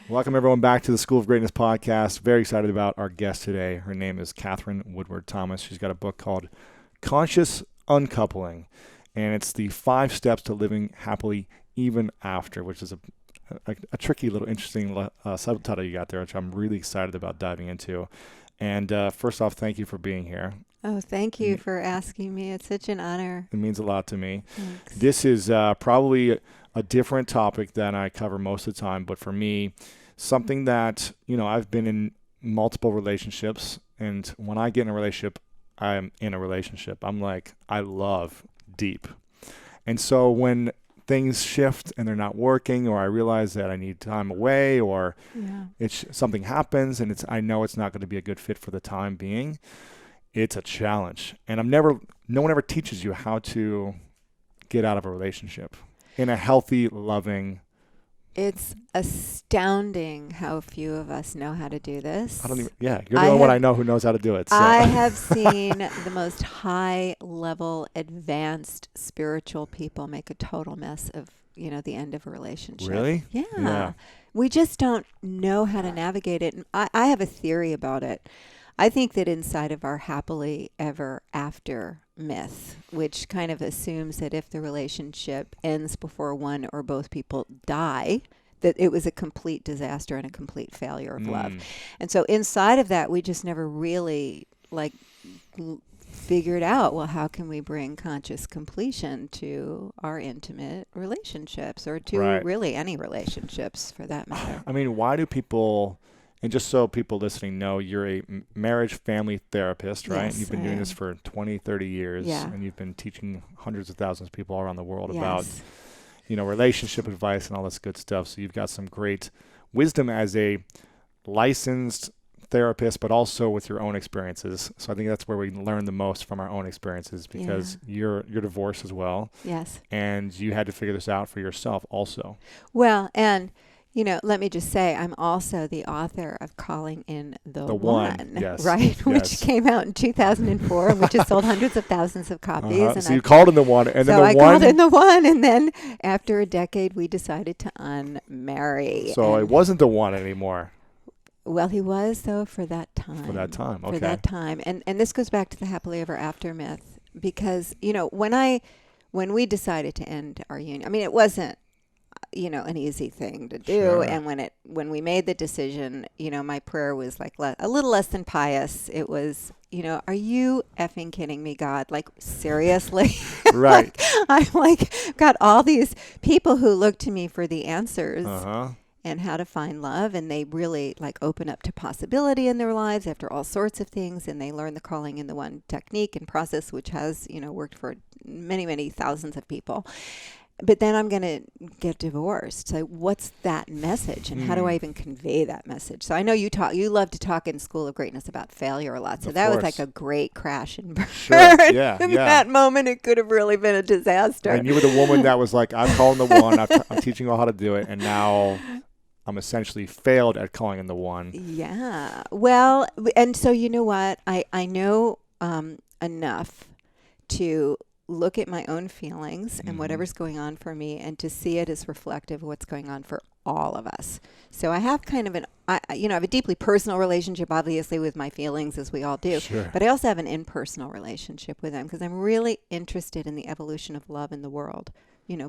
Welcome, everyone, back to the School of Greatness podcast. Very excited about our guest today. Her name is Katherine Woodward Thomas. She's got a book called Conscious Uncoupling, and it's the 5 steps to living happily even after, which is a tricky little interesting subtitle you got there, which I'm really excited about diving into. And first off, thank you for being here. Oh, thank you for asking me. It's such an honor. It means a lot to me. Thanks. This is probably a different topic than I cover most of the time, but for me, something that, I've been in multiple relationships, and when I get in a relationship, I'm in a relationship. I'm like, I love deep. And so when things shift and they're not working, or I realize that I need time away, or something happens and I know it's not going to be a good fit for the time being, it's a challenge. And no one ever teaches you how to get out of a relationship in a healthy, loving. It's astounding how few of us know how to do this. You're the only one I know who knows how to do it. So. I have seen the most high-level, advanced spiritual people make a total mess of, the end of a relationship. Really? Yeah. We just don't know how to navigate it. And I have a theory about it. I think that inside of our happily ever after myth, which kind of assumes that if the relationship ends before one or both people die, that it was a complete disaster and a complete failure of love. And so inside of that, we just never really figured out, well, how can we bring conscious completion to our intimate relationships, or to really any relationships for that matter? I mean, why do people... And just so people listening know, you're a marriage family therapist, right? Yes, You've been doing this for 20, 30 years. Yeah. And you've been teaching hundreds of thousands of people all around the world about, relationship advice and all this good stuff. So you've got some great wisdom as a licensed therapist, but also with your own experiences. So I think that's where we learn the most from our own experiences, because you're divorced as well. Yes. And you had to figure this out for yourself also. Well, and... let me just say, I'm also the author of Calling in the One, yes, right? yes. Which came out in 2004, and which has sold hundreds of thousands of copies. And so you called in the One, and then I called in the One, and then after a decade, we decided to unmarry. So it wasn't the One anymore. Well, he was, though, for that time. For that time, okay. For that time. And this goes back to the happily ever after myth, because, when we decided to end our union, I mean, it wasn't, an easy thing to do. Sure. And when we made the decision, my prayer was like a little less than pious. It was, are you effing kidding me, God? Like, seriously? Right. I'm got all these people who look to me for the answers and how to find love. And they really open up to possibility in their lives after all sorts of things. And they learn the Calling in the One technique and process, which has, worked for many, many thousands of people. But then I'm going to get divorced. So what's that message, and how do I even convey that message? So I know you love to talk in School of Greatness about failure a lot. So that was a great crash and burn. Sure. Yeah. In that moment, it could have really been a disaster. And you were the woman that was like, I'm calling the One. I'm teaching you all how to do it. And now I'm essentially failed at calling in the One. Yeah. Well, and so you know what? I know enough to look at my own feelings and whatever's going on for me, and to see it as reflective of what's going on for all of us. So I have kind of I have a deeply personal relationship, obviously, with my feelings, as we all do. Sure. But I also have an impersonal relationship with them, because I'm really interested in the evolution of love in the world.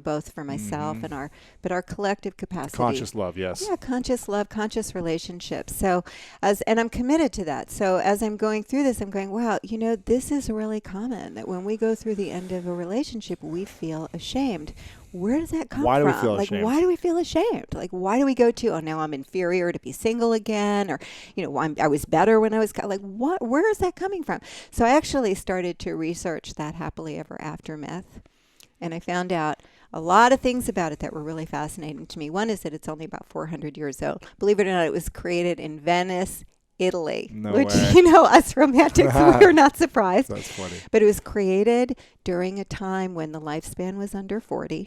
Both for myself and our collective capacity. Conscious love, yes. Yeah, conscious love, conscious relationships. So, and I'm committed to that. So as I'm going through this, I'm going, wow, this is really common, that when we go through the end of a relationship, we feel ashamed. Where does that come from? Why do we feel ashamed? Why do we feel ashamed? Why do we go to, now I'm inferior to be single again, or, I was better when I was, what? Where is that coming from? So I actually started to research that happily ever after myth. And I found out a lot of things about it that were really fascinating to me. One is that it's only about 400 years old. Believe it or not, it was created in Venice, Italy. No which, way. Us romantics, we were not surprised. That's funny. But it was created during a time when the lifespan was under 40,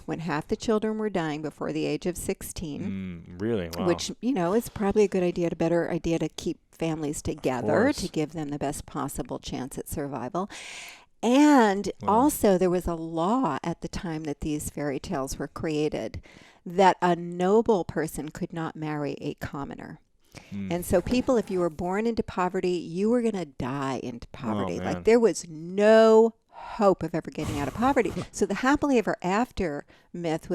when half the children were dying before the age of 16. Really? Wow. Which, is probably a better idea to keep families together, to give them the best possible chance at survival. And Wow. also, there was a law at the time that these fairy tales were created that a noble person could not marry a commoner. And so people, if you were born into poverty, you were going to die into poverty. man. Like there was no hope of ever getting out of poverty. So the happily ever after myth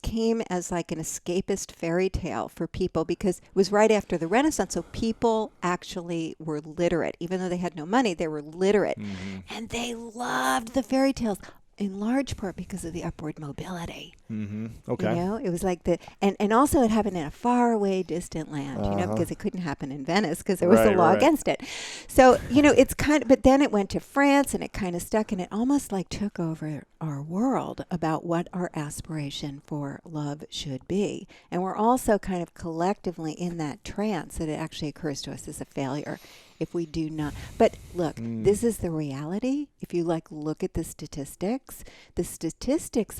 came as like an escapist fairy tale for people because it was right after the Renaissance. So people actually were literate. Even though they had no money, they were literate. And they loved the fairy tales. In large part because of the upward mobility. Okay. You know, it was like and also it happened in a far away distant land, you know, because it couldn't happen in Venice because there was a law against it. So, you know, it's but then it went to France and it kind of stuck and it almost like took over our world about what our aspiration for love should be. And we're also kind of collectively in that trance that it actually occurs to us as a failure if we do not. But look, this is the reality. If you like look at the statistics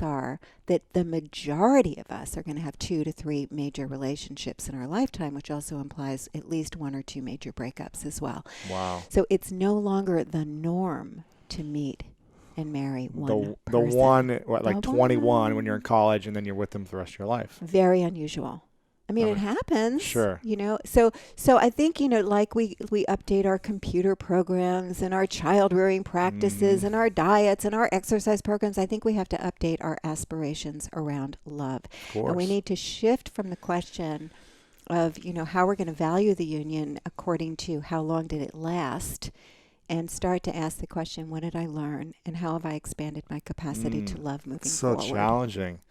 are that the majority of us are going to have 2 to 3 major relationships in our lifetime, which also implies at least 1 or 2 major breakups as well. Wow. So it's no longer the norm to meet and marry one The person. one, what, like The 21 when you're in college and then you're with them for the rest of your life. Very unusual. I mean, it happens. Sure. You know, so I think, you know, like we update our computer programs and our child rearing practices and our diets and our exercise programs. I think we have to update our aspirations around love. Of course. And we need to shift from the question of, you know, how we're going to value the union according to how long did it last, and start to ask the question, what did I learn and how have I expanded my capacity to love moving forward? So challenging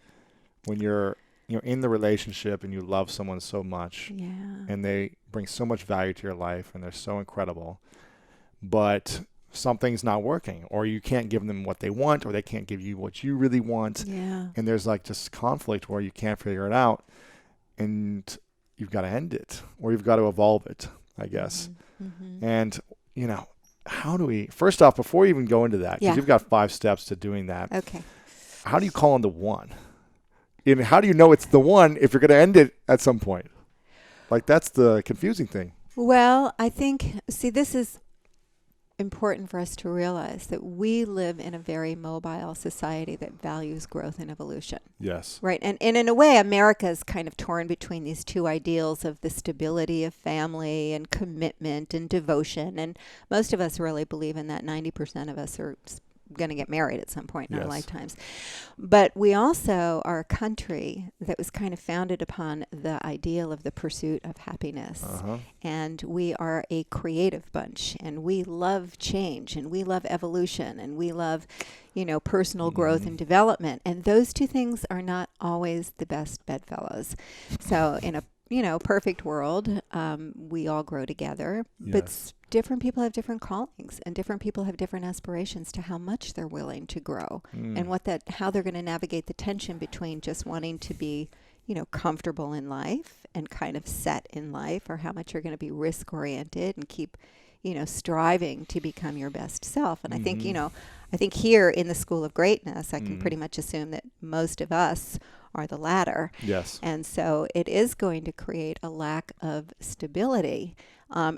when you're in the relationship and you love someone so much and they bring so much value to your life and they're so incredible, but something's not working or you can't give them what they want or they can't give you what you really want. And there's like just conflict where you can't figure it out and you've got to end it or you've got to evolve it, I guess. And, you know, how do we, first off, before you even go into that, because you've got 5 steps to doing that. Okay. How do you call on the one? And how do you know it's the one if you're going to end it at some point? Like, that's the confusing thing. Well, I think, this is important for us to realize that we live in a very mobile society that values growth and evolution. Yes. Right. And in a way, America is kind of torn between these 2 ideals of the stability of family and commitment and devotion. And most of us really believe in that. 90% of us are going to get married at some point in our lifetimes. But we also are a country that was kind of founded upon the ideal of the pursuit of happiness. And we are a creative bunch and we love change and we love evolution and we love, you know, personal growth and development. And those 2 things are not always the best bedfellows. So in a, you know, perfect world, we all grow together, but different people have different callings and different people have different aspirations to how much they're willing to grow and how they're going to navigate the tension between just wanting to be, you know, comfortable in life and kind of set in life, or how much you're going to be risk oriented and keep, you know, striving to become your best self. And I think, you know, I think here in the School of Greatness, I can pretty much assume that most of us are the latter. Yes. And so it is going to create a lack of stability.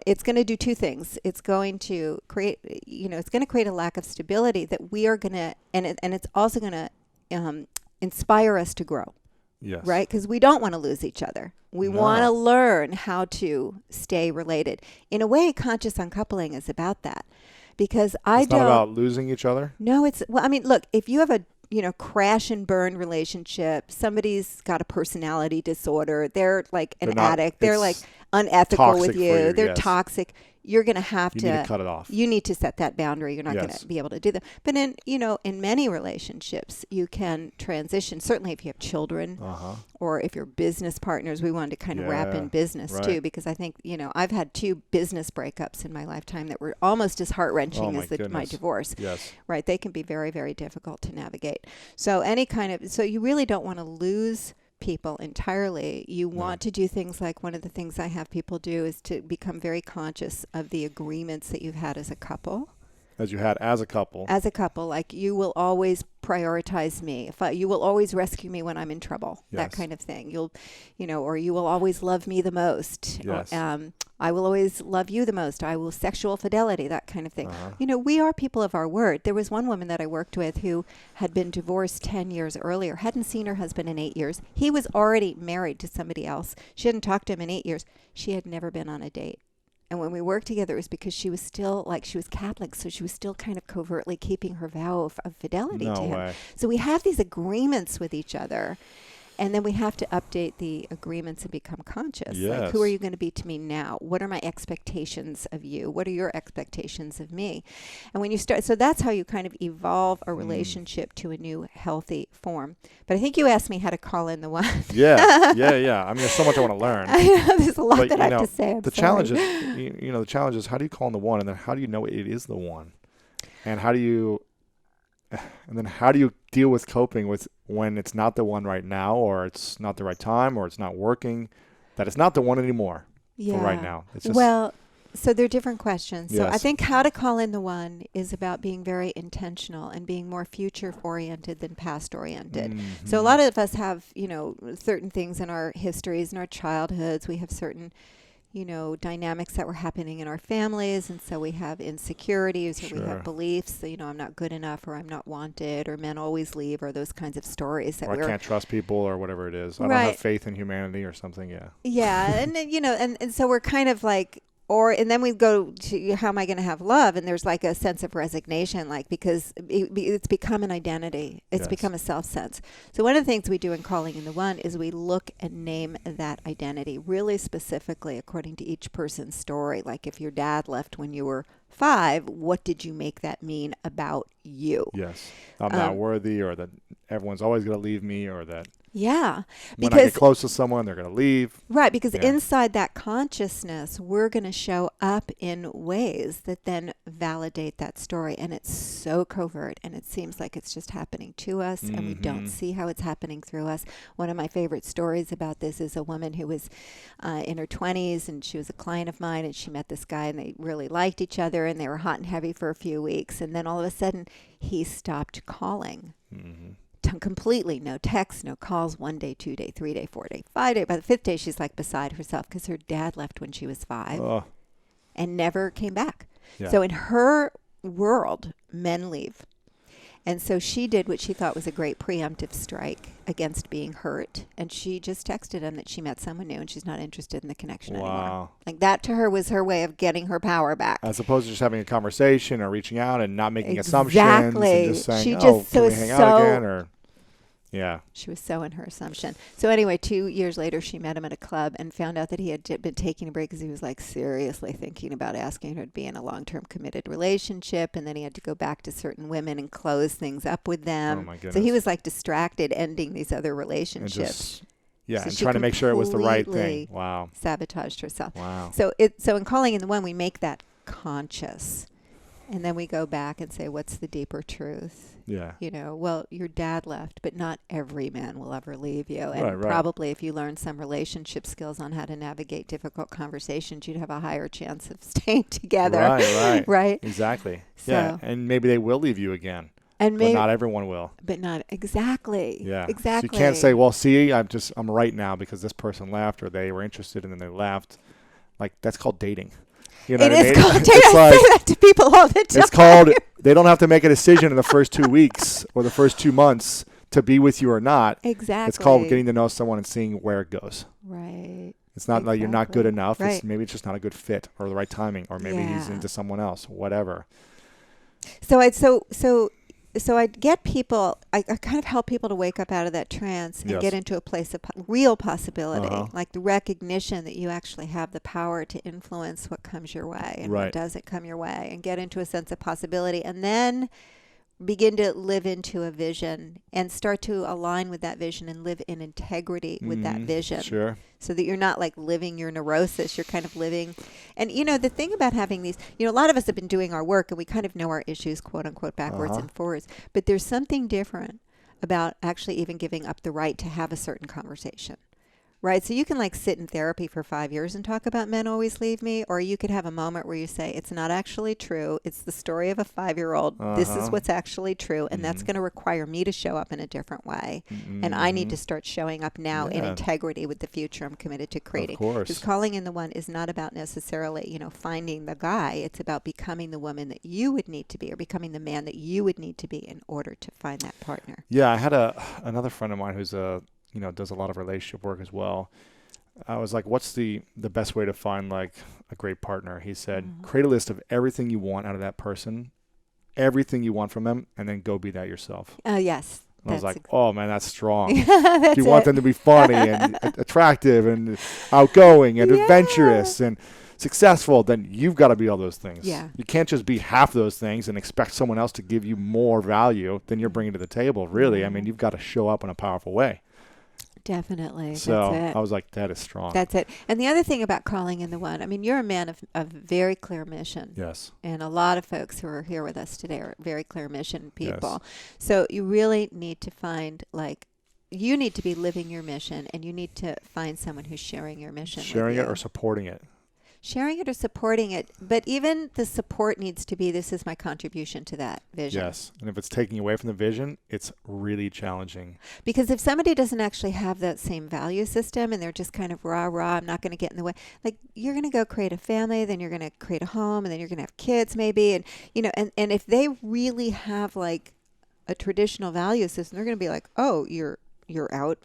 It's going to do 2 things. It's going to create, you know, it's going to create a lack of stability that we are going to, and it's also going to inspire us to grow. Yes. Right? Because we don't want to lose each other. We want to learn how to stay related. In a way, conscious uncoupling is about that. Because it's not about losing each other? No, I mean, look, if you have a, you know, crash and burn relationship, somebody's got a personality disorder, they're like an addict, they're like unethical with you, they're toxic. You're going to have to need to cut it off. You need to set that boundary. You're not going to be able to do that. But in, you know, in many relationships, you can transition. Certainly if you have children or if you're business partners, we wanted to kind of wrap in business too, because I think, you know, I've had 2 business breakups in my lifetime that were almost as heart-wrenching as my divorce. Yes. Right. They can be very, very difficult to navigate. So so you really don't want to lose people entirely. You want to do things like, one of the things I have people do is to become very conscious of the agreements that you've had as a couple. As you had as a couple. As a couple, like you will always prioritize me. You will always rescue me when I'm in trouble. Yes. That kind of thing. Or you will always love me the most. Yes. I will always love you the most. I will sexual fidelity, that kind of thing. Uh-huh. We are people of our word. There was one woman that I worked with who had been divorced 10 years earlier, hadn't seen her husband in 8 years. He was already married to somebody else. She hadn't talked to him in 8 years. She had never been on a date. And when we worked together, it was because she was still, she was Catholic, so she was still kind of covertly keeping her vow of fidelity to him. No way. So we have these agreements with each other. And then we have to update the agreements and become conscious. Yes. Like, who are you going to be to me now? What are my expectations of you? What are your expectations of me? And when you start, so that's how you kind of evolve a relationship to a new healthy form. But I think you asked me how to call in the one. Yeah. I mean, there's so much I want to learn. I know, there's a lot But, that I have to say. The challenge is, the challenge is, how do you call in the one, and then how do you know it is the one, and how do you deal with coping with when it's not the one right now, or it's not the right time, or it's not working, that it's not the one anymore for right now. It's just, so they're different questions. So Yes. I think how to call in the one is about being very intentional and being more future-oriented than past-oriented. Mm-hmm. So a lot of us have, certain things in our histories, in our childhoods. We have certain dynamics that were happening in our families. And so we have insecurities, or we Sure. have beliefs that, I'm not good enough, or I'm not wanted, or men always leave, or those kinds of stories that or I can't trust people, or whatever it is. I don't Right. have faith in humanity or something. Yeah. Yeah. And then, and so we're kind of like, and then we go to, how am I going to have love? And there's like a sense of resignation, because it's become an identity. It's Yes. become a self-sense. So one of the things we do in Calling in the One is we look and name that identity really specifically according to each person's story. Like, if your dad left when you were 5, what did you make that mean about you? Yes. I'm not worthy, or that everyone's always going to leave me, or that Yeah. when I get close to someone, they're going to leave. Right, because Yeah. inside that consciousness, we're going to show up in ways that then validate that story. And it's so covert, and it seems like it's just happening to us, and we don't see how it's happening through us. One of my favorite stories about this is a woman who was in her 20s, and she was a client of mine, and she met this guy, and they really liked each other, and they were hot and heavy for a few weeks. And then all of a sudden, he stopped calling. Mm-hmm. Completely, no texts, no calls, 1 day, 2 day, 3 day, 4 day, 5 day. By the 5th day, she's like beside herself because her dad left when she was 5 and never came back. Yeah. So in her world, men leave. And so she did what she thought was a great preemptive strike against being hurt. And she just texted him that she met someone new and she's not interested in the connection anymore. Like, that to her was her way of getting her power back. As opposed to just having a conversation or reaching out and not making Exactly. assumptions and just saying, She can just we hang out again? Or yeah. She was so in her assumption. So anyway, 2 years later, she met him at a club and found out that he had been taking a break because he was like seriously thinking about asking her to be in a long-term committed relationship. And then he had to go back to certain women and close things up with them. Oh my goodness. So he was like distracted, ending these other relationships. And trying to make sure it was the right thing. completely Wow. Sabotaged herself. Wow. So in Calling in the One, we make that conscious. And then we go back and say, what's the deeper truth? Yeah. Well, your dad left, but not every man will ever leave you. And Right. probably if you learn some relationship skills on how to navigate difficult conversations, you'd have a higher chance of staying together. Right. Right? Exactly. So, yeah. And maybe they will leave you again. And But not everyone will. But not exactly. Yeah. Exactly. So you can't say, well, see, I'm right now because this person left, or they were interested and then they left. Like, that's called dating. You know it what is I mean? called dating. I say that to people all the time. It's called, they don't have to make a decision in the first 2 weeks or the first 2 months to be with you or not. Exactly. It's called getting to know someone and seeing where it goes. Right. It's not like you're not good enough. Right. Maybe it's just not a good fit or the right timing, or maybe he's into someone else, whatever. So I get people, I kind of help people to wake up out of that trance and get into a place of real possibility, like the recognition that you actually have the power to influence what comes your way and what doesn't come your way, and get into a sense of possibility, and then begin to live into a vision and start to align with that vision and live in integrity with that vision. Sure. So that you're not like living your neurosis, you're kind of living. And, the thing about having these, a lot of us have been doing our work and we kind of know our issues, quote unquote, backwards and forwards. But there's something different about actually even giving up the right to have a certain conversation. Right. So you can like sit in therapy for 5 years and talk about men always leave me, or you could have a moment where you say, it's not actually true. It's the story of a 5-year-old. This is what's actually true. And that's going to require me to show up in a different way. And I need to start showing up now in integrity with the future I'm committed to creating. Of course. Because calling in the one is not about necessarily, finding the guy. It's about becoming the woman that you would need to be, or becoming the man that you would need to be in order to find that partner. Yeah. I had another friend of mine who's does a lot of relationship work as well. I was like, what's the best way to find like a great partner? He said, create a list of everything you want out of that person, everything you want from them, and then go be that yourself. Oh, yes. And I was like, oh man, that's strong. If you want them to be funny and attractive and outgoing and adventurous and successful, then you've got to be all those things. Yeah. You can't just be half those things and expect someone else to give you more value than you're bringing to the table. Really, I mean, you've got to show up in a powerful way. Definitely. So that's it. I was like, that is strong. That's it. And the other thing about calling in the one, I mean, you're a man of very clear mission. Yes. And a lot of folks who are here with us today are very clear mission people. Yes. So you really need to find, like, you need to be living your mission, and you need to find someone who's sharing your mission. Sharing it or supporting it. Sharing it or supporting it. But even the support needs to be, this is my contribution to that vision. Yes. And if it's taking away from the vision, it's really challenging. Because if somebody doesn't actually have that same value system and they're just kind of rah, I'm not going to get in the way, like you're going to go create a family, then you're going to create a home, and then you're going to have kids maybe. And, and if they really have like a traditional value system, they're going to be like, oh, you're out,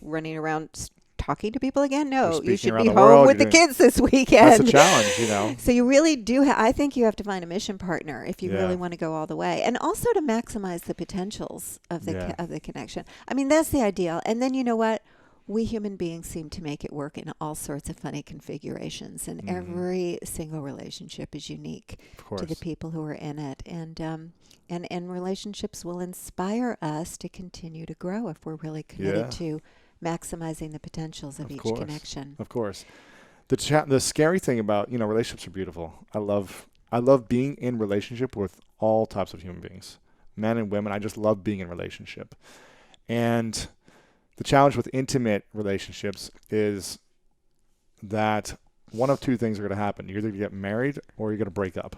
running around talking to people again? No, you should be home with the kids this weekend. That's a challenge, So you really do I think you have to find a mission partner if you really want to go all the way, and also to maximize the potentials of the connection. I mean, that's the ideal. And then you know what? We human beings seem to make it work in all sorts of funny configurations, and every single relationship is unique to the people who are in it. And relationships will inspire us to continue to grow if we're really committed to maximizing the potentials of each connection. Of course. The scary thing about, relationships are beautiful. I love being in relationship with all types of human beings, men and women. I just love being in relationship. And the challenge with intimate relationships is that one of two things are going to happen. You're either going to get married or you're going to break up.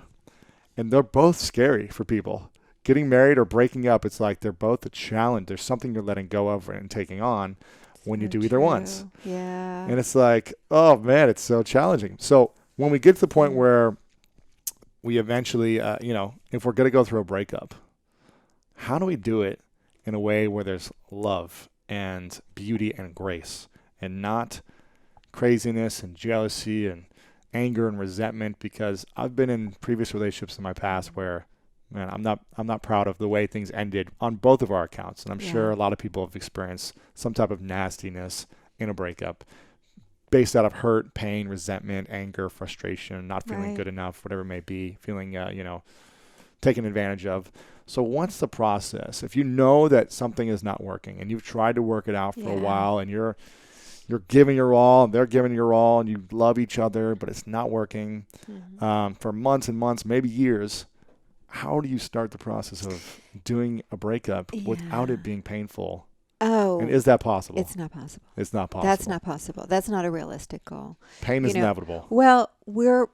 And they're both scary for people. Getting married or breaking up, it's like they're both a challenge. There's something you're letting go of and taking on when you do either once. Yeah. And it's like, oh man, it's so challenging. So when we get to the point where we eventually, if we're going to go through a breakup, how do we do it in a way where there's love and beauty and grace, and not craziness and jealousy and anger and resentment? Because I've been in previous relationships in my past where, man, I'm not proud of the way things ended on both of our accounts. And I'm sure a lot of people have experienced some type of nastiness in a breakup based out of hurt, pain, resentment, anger, frustration, not feeling good enough, whatever it may be, feeling, taken advantage of. So what's the process? If you know that something is not working and you've tried to work it out for a while, and you're giving your all and they're giving your all, and you love each other, but it's not working for months and months, maybe years, how do you start the process of doing a breakup without it being painful? Oh. And is that possible? It's not possible. It's not possible. That's not possible. That's not a realistic goal. Pain is inevitable. Well, we're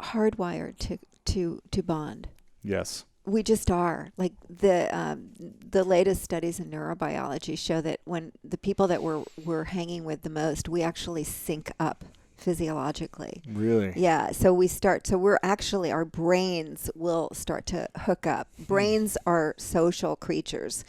hardwired to bond. Yes. We just are. Like the latest studies in neurobiology show that when the people that we're hanging with the most, we actually sync up physiologically. Really? Yeah. So we're actually, our brains will start to hook up. Brains are social creatures.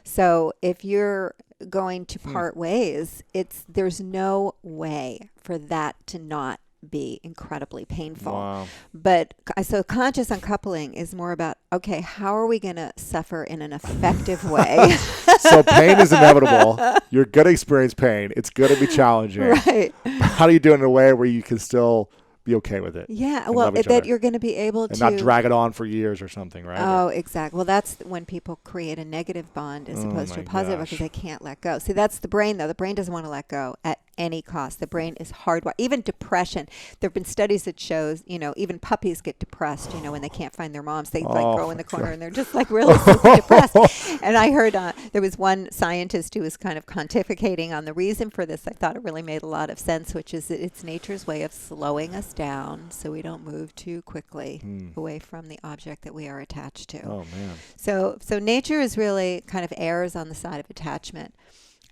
So if you're going to part ways, there's no way for that to not be incredibly painful. Wow. But so conscious uncoupling is more about, okay, how are we going to suffer in an effective way? So pain is inevitable. You're going to experience pain. It's going to be challenging. Right. But how do you do it in a way where you can still be okay with it? Yeah. Well, that you're going to be able to not drag it on for years or something, right? Oh, exactly. Well, that's when people create a negative bond as opposed to a positive, because they can't let go. See, that's the brain, though. The brain doesn't want to let go at any cost. The brain is hardwired. Even depression. There have been studies that shows, even puppies get depressed, when they can't find their moms. They go in the corner and they're just like really super depressed. And I heard there was one scientist who was kind of pontificating on the reason for this. I thought it really made a lot of sense, which is that it's nature's way of slowing us down so we don't move too quickly away from the object that we are attached to. Oh, man. So nature is really kind of errs on the side of attachment.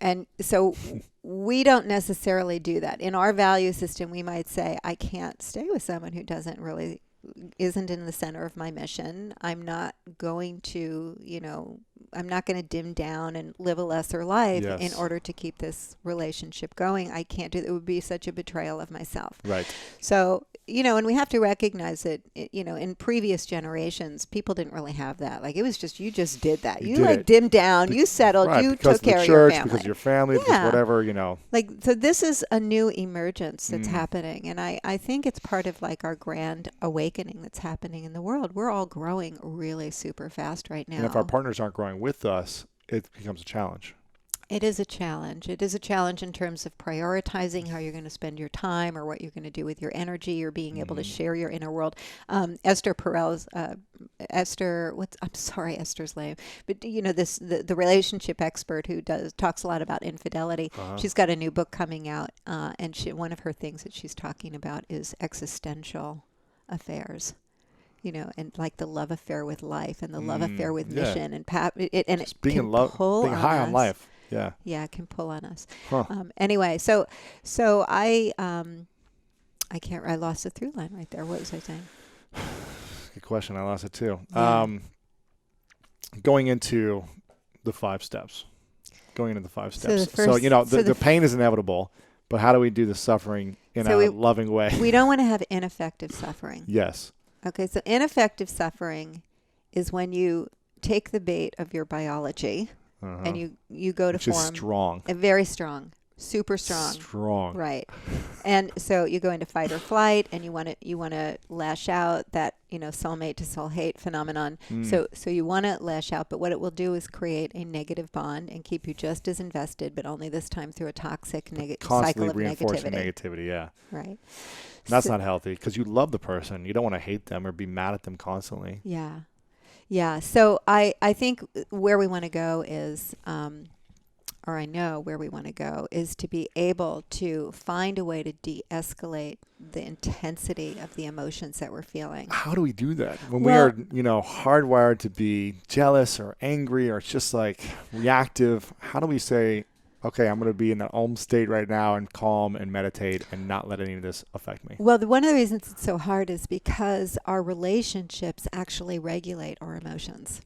And so we don't necessarily do that. In our value system, we might say, I can't stay with someone who isn't in the center of my mission. I'm not going to, I'm not going to dim down and live a lesser life in order to keep this relationship going. I can't do that. It would be such a betrayal of myself. Right. So, and we have to recognize that, in previous generations, people didn't really have that. Like, it was just, you just did that. You dimmed down, you settled, you took care of your family. Because of your family, because whatever, Like, so this is a new emergence that's happening. And I think it's part of like our grand awakening that's happening in the world. We're all growing really super fast right now. And if our partners aren't growing with us, it becomes a challenge. It is a challenge. It is a challenge in terms of prioritizing how you're going to spend your time or what you're going to do with your energy or being able to share your inner world. Esther Perel's, Esther's name, but the relationship expert who talks a lot about infidelity. She's got a new book coming out, and one of her things that she's talking about is existential affairs. And like the love affair with life and the love affair with mission and just being in love, being high on life. Yeah. Yeah, it can pull on us. Anyway, so I lost the through line right there. What was I saying? Good question. I lost it too. Yeah. Going into the 5 steps. So So the pain is inevitable, but how do we do the suffering in a loving way? We don't want to have ineffective suffering. Yes. Okay, so ineffective suffering is when you take the bait of your biology and you go to form. Which is strong. Very strong. Super strong. Strong. Right. And so you go into fight or flight and you want to lash out, that, soulmate to soul hate phenomenon. So you want to lash out, but what it will do is create a negative bond and keep you just as invested, but only this time through a toxic cycle of constantly reinforcing negativity. Yeah. Right. That's not healthy because you love the person. You don't want to hate them or be mad at them constantly. Yeah. Yeah. So I think where we want to go is, or I know where we want to go, is to be able to find a way to de-escalate the intensity of the emotions that we're feeling. How do we do that when we are, hardwired to be jealous or angry or just like reactive? How do we say, okay, I'm going to be in that Om state right now and calm and meditate and not let any of this affect me? Well, one of the reasons it's so hard is because our relationships actually regulate our emotions.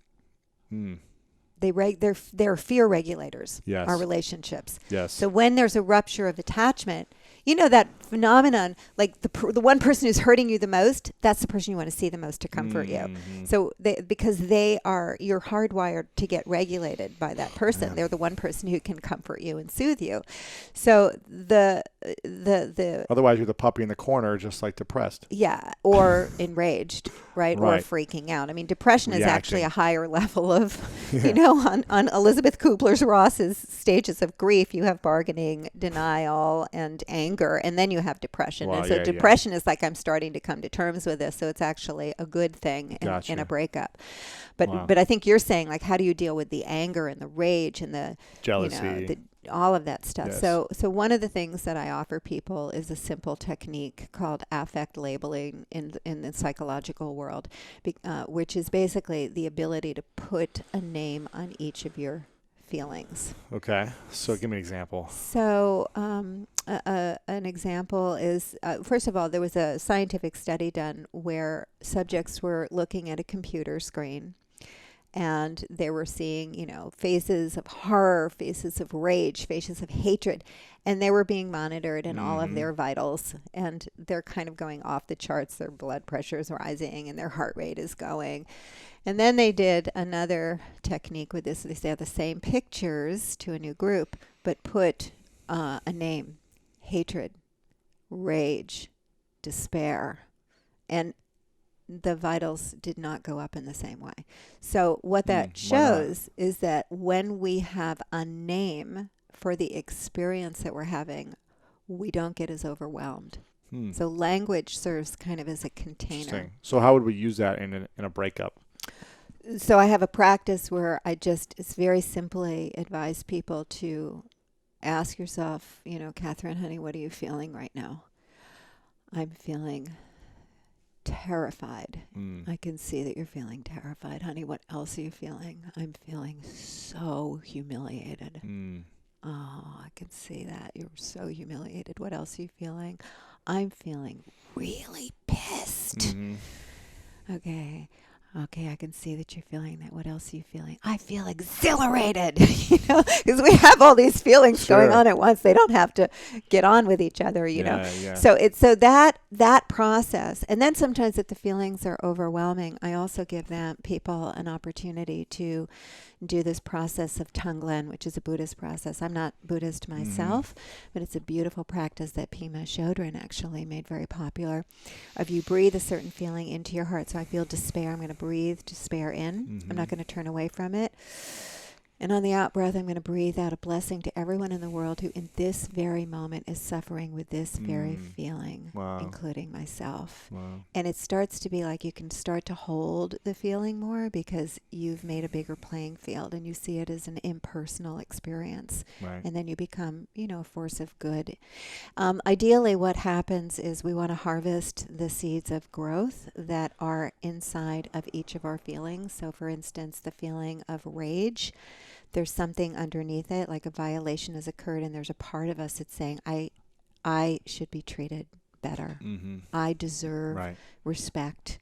They're fear regulators, yes. Our relationships. Yes. So when there's a rupture of attachment, that phenomenon, like the one person who's hurting you the most, that's the person you want to see the most to comfort you. So because you're hardwired to get regulated by that person. They're the one person who can comfort you and soothe you. So the otherwise you're the puppy in the corner, just like depressed. Yeah, or enraged, right? Or freaking out. I mean, depression is actually a higher level of, on Elizabeth Kubler-Ross's stages of grief, you have bargaining, denial, and anger, and then you have depression. Wow, and so depression is like, I'm starting to come to terms with this, so it's actually a good thing in a breakup. But I think you're saying, like, how do you deal with the anger and the rage and the jealousy, all of that stuff? Yes. So one of the things that I offer people is a simple technique called affect labeling in the psychological world, which is basically the ability to put a name on each of your feelings. Okay. So give me an example. So an example is, first of all, there was a scientific study done where subjects were looking at a computer screen and they were seeing, faces of horror, faces of rage, faces of hatred, and they were being monitored in all of their vitals, and they're kind of going off the charts. Their blood pressure is rising and their heart rate is going. And then they did another technique with this. They said the same pictures to a new group, but put a name: hatred, rage, despair, and the vitals did not go up in the same way. So what that shows is that when we have a name for the experience that we're having, we don't get as overwhelmed. So language serves kind of as a container. Interesting. So how would we use that in a breakup? So I have a practice where it's very simply advise people to ask yourself, Katherine, honey, what are you feeling right now? I'm feeling terrified. I can see that you're feeling terrified. Honey, what else are you feeling? I'm feeling so humiliated. Oh, I can see that. You're so humiliated. What else are you feeling? I'm feeling really pissed. Okay, I can see that you're feeling that. What else are you feeling? I feel exhilarated, because we have all these feelings going on at once. They don't have to get on with each other, Yeah. So that process. And then sometimes if the feelings are overwhelming, I also give people an opportunity to do this process of Tonglen, which is a Buddhist process. I'm not Buddhist myself, but it's a beautiful practice that Pema Chodron actually made very popular. If you breathe a certain feeling into your heart, so I feel despair, I'm going to breathe despair in. I'm not going to turn away from it. And on the out breath, I'm going to breathe out a blessing to everyone in the world who in this very moment is suffering with this very feeling, including myself. And it starts to be like you can start to hold the feeling more because you've made a bigger playing field and you see it as an impersonal experience. And then you become, a force of good. Ideally, what happens is we want to harvest the seeds of growth that are inside of each of our feelings. So, for instance, the feeling of rage, there's something underneath it, like a violation has occurred, and there's a part of us that's saying, I should be treated better. I deserve respect.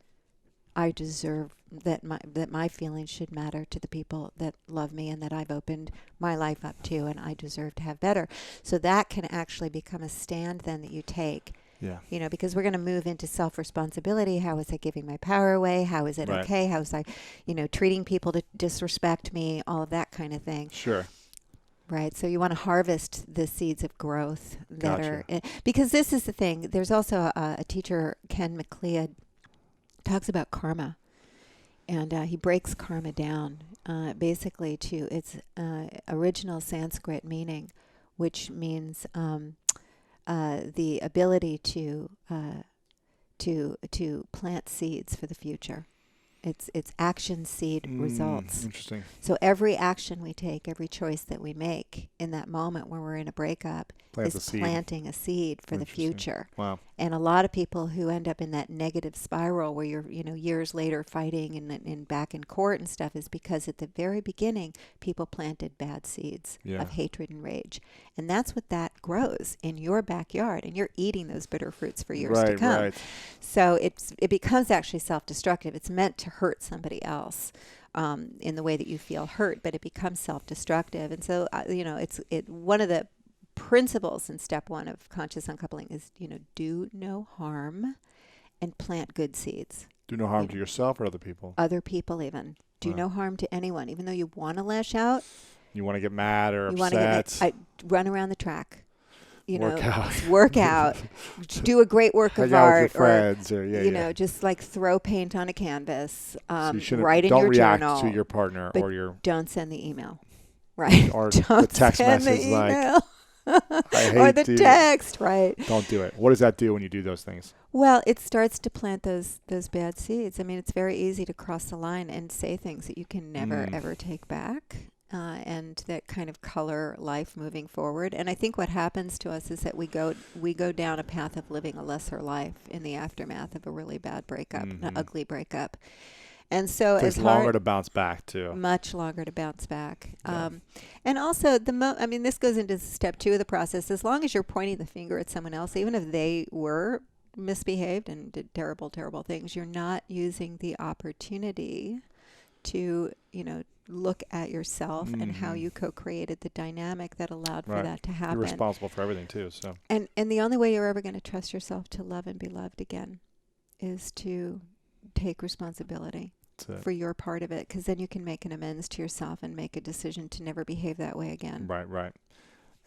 I deserve that my feelings should matter to the people that love me and that I've opened my life up to, and I deserve to have better. So that can actually become a stand then that you take. Because we're going to move into self-responsibility. How is I giving my power away? How is it okay? How is I, treating people to disrespect me? All of that kind of thing. Sure. Right. So you want to harvest the seeds of growth that are, because this is the thing. There's also a teacher, Ken McLeod, talks about karma, and he breaks karma down basically to its original Sanskrit meaning, which means the ability to plant seeds for the future. It's action, seed, results. Interesting. So every action we take, every choice that we make in that moment when we're in a breakup is planting a seed for the future. Wow. And a lot of people who end up in that negative spiral where you're, years later fighting and back in court and stuff is because at the very beginning, people planted bad seeds of hatred and rage. And that's what that grows in your backyard. And you're eating those bitter fruits for years to come. Right. So it becomes actually self-destructive. It's meant to hurt somebody else in the way that you feel hurt, but it becomes self-destructive. And so, one of the principles in step 1 of conscious uncoupling is, do no harm and plant good seeds. Do no harm to yourself or other people? Other people even. Do no harm to anyone. Even though you want to lash out. You want to get mad or upset. Run around the track. Work out. Do a great work of art. Hang out with your friends. Just like throw paint on a canvas. So you write in your journal. Don't react to your partner or your... Don't send the email. Right? Or the text message like... or the text, right? Don't do it. What does that do when you do those things? Well, it starts to plant those bad seeds. I mean, it's very easy to cross the line and say things that you can never, ever take back. And that kind of color life moving forward. And I think what happens to us is that we go down a path of living a lesser life in the aftermath of a really bad breakup, an ugly breakup. And so it's longer to bounce back too. Much longer to bounce back. And also this goes into step 2 of the process. As long as you're pointing the finger at someone else, even if they were misbehaved and did terrible, terrible things, you're not using the opportunity to, look at yourself and how you co-created the dynamic that allowed for that to happen. You're responsible for everything too. So. And the only way you're ever going to trust yourself to love and be loved again is to take responsibility for your part of it, because then you can make an amends to yourself and make a decision to never behave that way again. Right.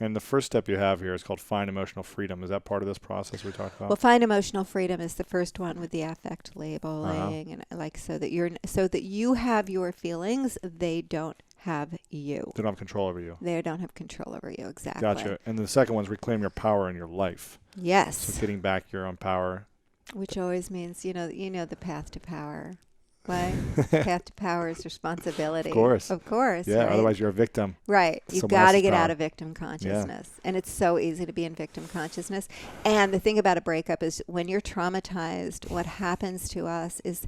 And the first step you have here is called find emotional freedom. Is that part of this process we talked about? Well, find emotional freedom is the first one with the affect labeling, and so that you have your feelings, they don't have you. They don't have control over you. They don't have control over you. Exactly. Gotcha. And the second one is reclaim your power in your life. Yes. So getting back your own power. Which always means, you know the path to power. What? Path to power is responsibility. Of course. Of course. Yeah, right? Otherwise you're a victim. Right. You've got to get out of victim consciousness. Yeah. And it's so easy to be in victim consciousness. And the thing about a breakup is when you're traumatized, what happens to us is,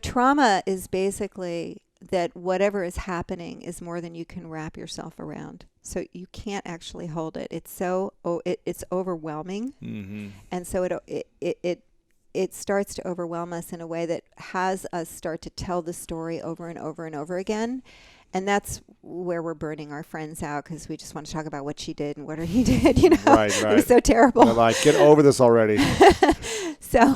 trauma is basically that whatever is happening is more than you can wrap yourself around. So you can't actually hold it. It's so it's overwhelming, and so it starts to overwhelm us in a way that has us start to tell the story over and over and over again. And that's where we're burning our friends out because we just want to talk about what she did and what he did. Right. It was so terrible. They're like, get over this already. So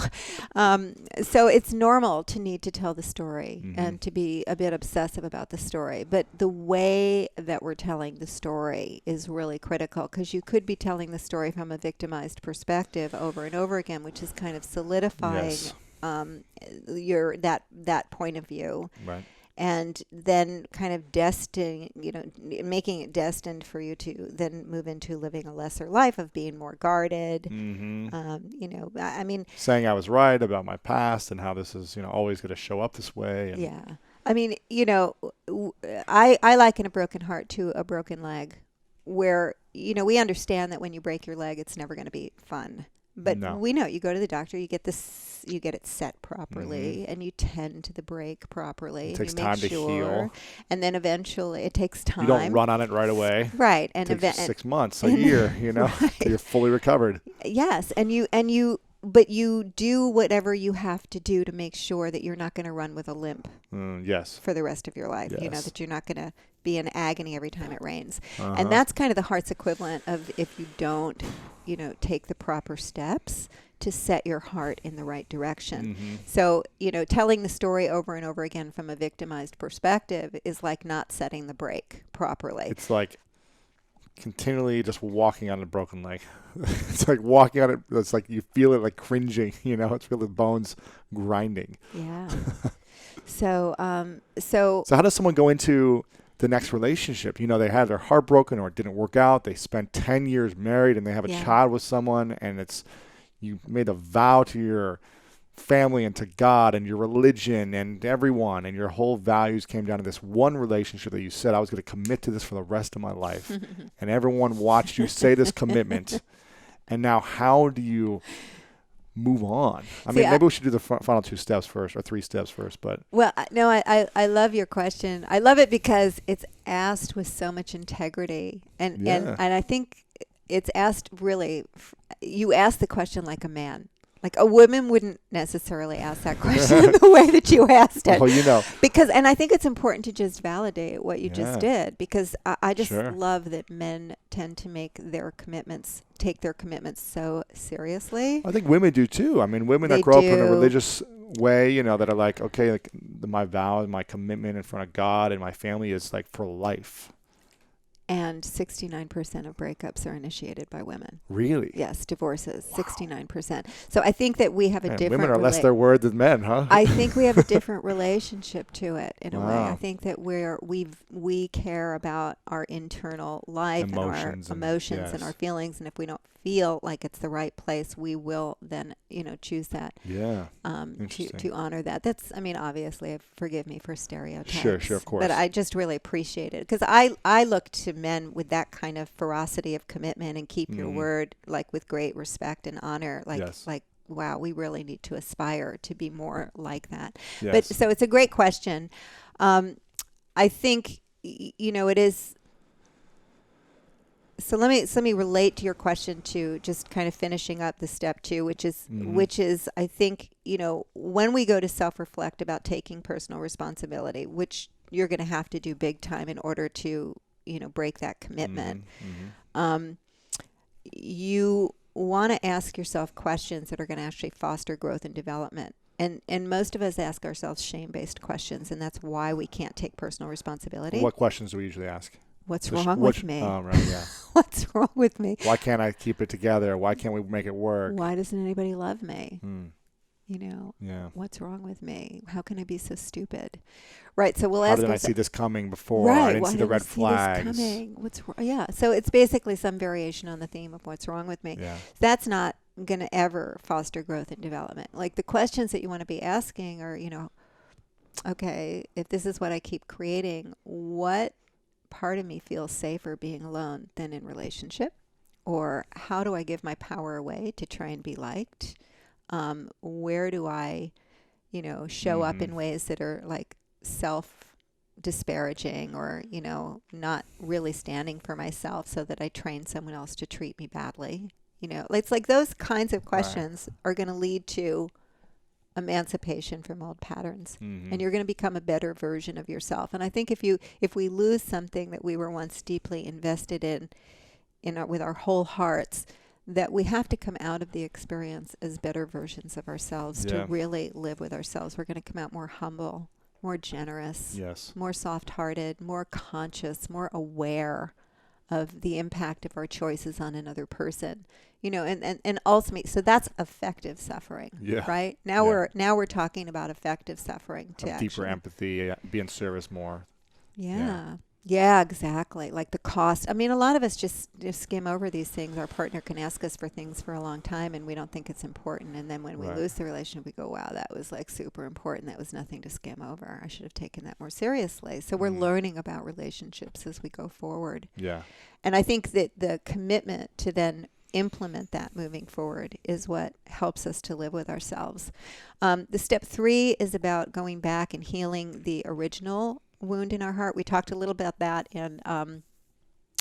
it's normal to need to tell the story and to be a bit obsessive about the story. But the way that we're telling the story is really critical because you could be telling the story from a victimized perspective over and over again, which is kind of solidifying that point of view. Right. And then kind of making it destined for you to then move into living a lesser life of being more guarded. I mean, saying I was right about my past and how this is, always going to show up this way. And yeah. I mean, I liken a broken heart to a broken leg where, we understand that when you break your leg, it's never going to be fun. But we know you go to the doctor, you get it set properly, and you tend to the break properly. It takes and you time make to sure, heal. And then eventually it takes time. You don't run on it right away. Right. And it takes 6 months, a year, right. till you're fully recovered. Yes. But you do whatever you have to do to make sure that you're not going to run with a limp. Yes. For the rest of your life. Yes. That you're not going to be in agony every time it rains. And that's kind of the heart's equivalent of if you don't, take the proper steps to set your heart in the right direction. So, telling the story over and over again from a victimized perspective is like not setting the brake properly. It's like continually just walking on a broken leg. It's like walking on it. It's like you feel it like cringing, it's really the bones grinding. Yeah. So how does someone go into the next relationship? They had their heart broken or it didn't work out. They spent 10 years married and they have a child with someone, and you made a vow to your family and to God and your religion and everyone, and your whole values came down to this one relationship that you said, I was going to commit to this for the rest of my life. And everyone watched you say this commitment. And now how do you move on? Maybe we should do the final 2 steps first or 3 steps first. But well, no, I love your question. I love it because it's asked with so much integrity, and I think it's asked really. You ask the question like a man. Like a woman wouldn't necessarily ask that question the way that you asked it. Well, Because, and I think it's important to just validate what you just did, because I just love that men tend to take their commitments so seriously. I think women do too. Women that grow up in a religious way, that are like, okay, like my vow and my commitment in front of God and my family is like for life. And 69% of breakups are initiated by women. Really? Yes, divorces, 69%. So I think that we have a different... Women are less their word than men, huh? I think we have a different relationship to it in a way. I think that we care about our internal life and our emotions and our feelings, and if we don't feel like it's the right place, we will then, choose that. Yeah. To honor that. That's, obviously, forgive me for stereotypes. Sure, of course. But I just really appreciate it because I look to men with that kind of ferocity of commitment and keep your word, like with great respect and honor, like wow, we really need to aspire to be more like that. Yes. But so it's a great question. I think it is. So let me relate to your question to just kind of finishing up the step 2, which is I think when we go to self-reflect about taking personal responsibility, which you're going to have to do big time in order to break that commitment. You want to ask yourself questions that are going to actually foster growth and development. And most of us ask ourselves shame-based questions, and that's why we can't take personal responsibility. What questions do we usually ask? What's wrong with me? Oh, right, yeah. What's wrong with me? Why can't I keep it together? Why can't we make it work? Why doesn't anybody love me? What's wrong with me? How can I be so stupid? Right. So we'll How ask didn't I see this coming before? I didn't see the red flags. Yeah. So it's basically some variation on the theme of what's wrong with me. Yeah. That's not going to ever foster growth and development. Like the questions that you want to be asking are, okay, if this is what I keep creating, what part of me feels safer being alone than in relationship? Or how do I give my power away to try and be liked? Where do I, show up in ways that are like self-disparaging or, not really standing for myself so that I train someone else to treat me badly? It's like those kinds of questions are going to lead to emancipation from old patterns, and you're going to become a better version of yourself. And I think if we lose something that we were once deeply invested in with our whole hearts, that we have to come out of the experience as better versions of ourselves to really live with ourselves. We're going to come out more humble, more generous, more soft-hearted, more conscious, more aware of the impact of our choices on another person. And ultimately, so that's effective suffering, right? Now we're talking about effective suffering to deeper empathy, be in service more. Yeah, exactly. Like the cost. I mean, a lot of us just skim over these things. Our partner can ask us for things for a long time and we don't think it's important. And then when we lose the relationship, we go, wow, that was like super important. That was nothing to skim over. I should have taken that more seriously. So we're learning about relationships as we go forward. Yeah. And I think that the commitment to then implement that moving forward is what helps us to live with ourselves. The step 3 is about going back and healing the original wound in our heart. We talked a little about that in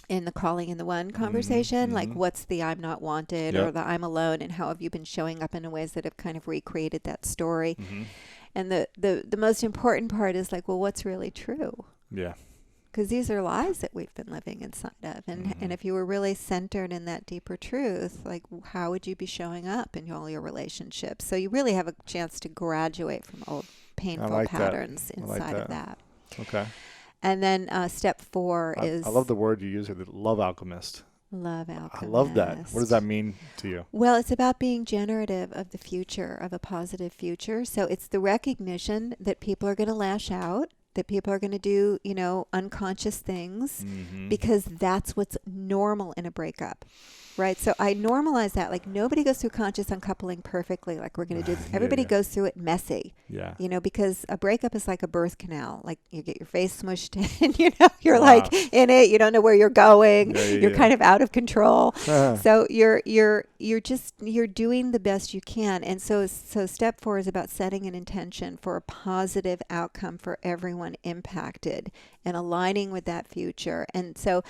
the Calling in the One conversation, like what's the I'm not wanted or the I'm alone, and how have you been showing up in ways that have kind of recreated that story. And the most important part is like, well, what's really true? Yeah. Because these are lies that we've been living inside of. And if you were really centered in that deeper truth, like how would you be showing up in all your relationships? So you really have a chance to graduate from old painful patterns inside of that. Okay. And then step 4 is... I love the word you use here, the love alchemist. Love alchemist. I love that. What does that mean to you? Well, it's about being generative of the future, of a positive future. So it's the recognition that people are going to lash out, that people are going to do, unconscious things, because that's what's normal in a breakup. Right. So I normalize that. Like nobody goes through conscious uncoupling perfectly. Like we're going to do this. Everybody goes through it messy. Yeah. Because a breakup is like a birth canal. Like you get your face smushed in, you're like in it. You don't know where you're going. You're kind of out of control. So you're doing the best you can. And so step 4 is about setting an intention for a positive outcome for everyone impacted and aligning with that future. And so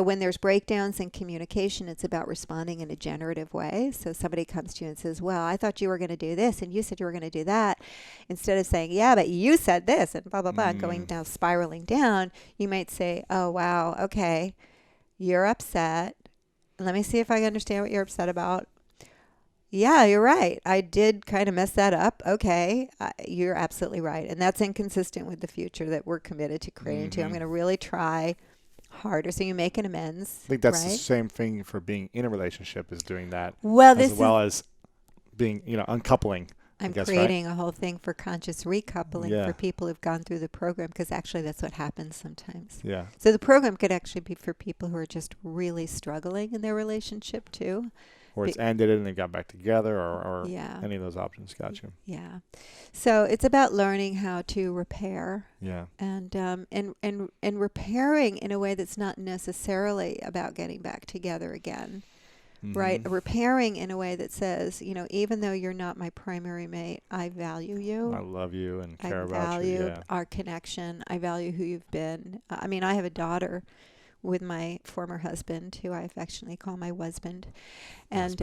when there's breakdowns in communication, it's about responding in a generative way. So somebody comes to you and says, well, I thought you were going to do this and you said you were going to do that. Instead of saying, yeah, but you said this and blah, blah, blah, going down, spiraling down, you might say, oh, wow, okay, you're upset. Let me see if I understand what you're upset about. Yeah, you're right. I did kind of mess that up. Okay, you're absolutely right. And that's inconsistent with the future that we're committed to creating too. I'm going to really try harder. So you make an amends. I think that's the same thing for being in a relationship, is doing that. Well, as being, uncoupling. I'm creating a whole thing for conscious recoupling for people who've gone through the program, because actually that's what happens sometimes. Yeah. So the program could actually be for people who are just really struggling in their relationship too. Or it's ended and they got back together, or any of those options. Got you. Yeah. So it's about learning how to repair. Yeah. And repairing in a way that's not necessarily about getting back together again. Right? Repairing in a way that says, even though you're not my primary mate, I value you. I love you and care about you. I value our connection. I value who you've been. I have a daughter with my former husband, who I affectionately call my husband. And